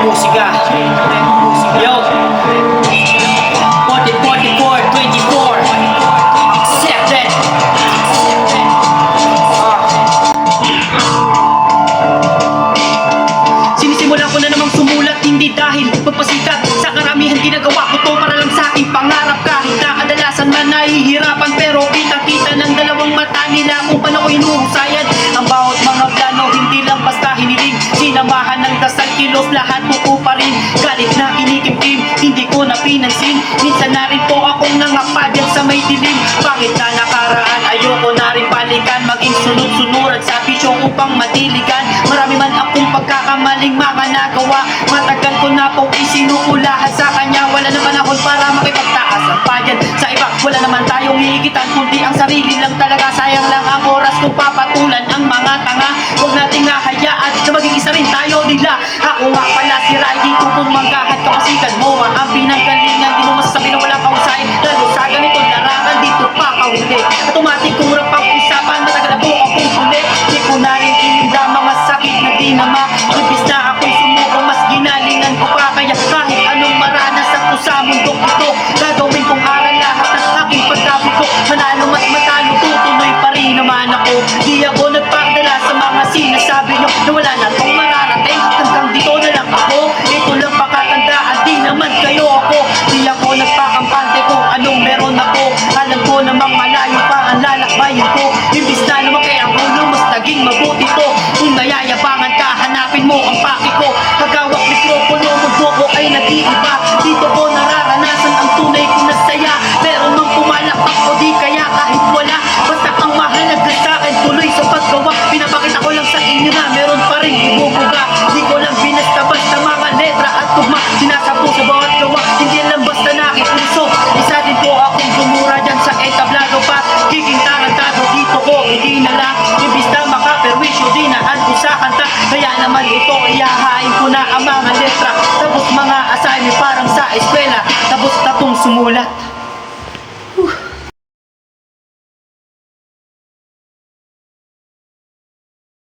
musika. Yo 44, 24 accepted. Sinisimulan ko na namang sumulat, hindi dahil pagpasikat. Sa karamihan ginagawa ko to para lang sa aking pangarap. Kahit na kadalasan man nahihirapan, pero kita-kita ng dalawang mata nila kung paano ko hinuhusayan ang bawat mga plano. Hindi lang basta hiniling, sinamahan ng dasal, kilos, lahat buo pa rin. Galit na kinikimkim, hindi ko na pinansin. Minsan na rin po akong nangapa dyan sa may dilim. Bakit na nakaraan, ayoko na rin balikan. Maging sunod-sunuran sa bisyo upang matiligan. Marami man akong pagkakamaling mga nagawa. Matagal ko na pong isinuulahan sa kanya. Wala na panahon para makipagtaas ang payan sa iba. Wala naman tayong hihigitan, kundi ang sarili lang talaga. Sayang lang ang oras kung papatulan ang mga tanga. Huwag nating hahayaan na maging isa rin tayo nila. Ako nga pala si Rai, dito bumanggahat kapasikan mo. Ang pinanggalingan, di mo masasabi na wala kang usay. Lalo sa ganito larangan, dito pa kahuli. Automatic kung murang pag-usapan, matagal na po akong huli. Di ko na rin ininda mga sakit na dinama. Ibis na ako'y sumuko, mas ginalingan ko pa. Kaya kahit anong maranasan ko sa mundong ito, gagawin kong aral lahat ng aking pagkabiko. Manalo mat matalo, tutuloy pa rin naman ako. Di ako nagpakdala sa mga sinasabi nyo na wala na tong mararating. Hanggang dito na lang ako, ito lang pakatandaan, di naman kayo ako. Di ako nagpakampante kung anong meron ako. Alam ko namang malayo pa ang lalakbayin ko. Imbis na lumaki ang ulo, mas naging mabuti to. Kung nayayabangan ka, hanapin mo ang paki ko. Kagawak mikropono, magbuko ay nag-iiba. Dito ko nararanasan ang tunay ko na saya. Meron nung pumalakpak o di kaya kahit wala. Basta ang mahalaga sa akin, tuloy sa paggawa. Pinapakita ko lang sa inyo na meron pa rin ibubuga. Di ko lang binasta-basta mga letra at tugma. Sinasapo sa bawat gawa, hindi lang basta nakipuso. Isa din po akong gumura dyan sa entablado pa. Giging tarantado dito ko, hindi na lang. Ibis na makaperwisyo, dinaan ko sa kanta. Kaya naman ito, iyahain ko na ang mga letra. Tapos mga assignment parang sa eskwela. Tapos tapong sumulat.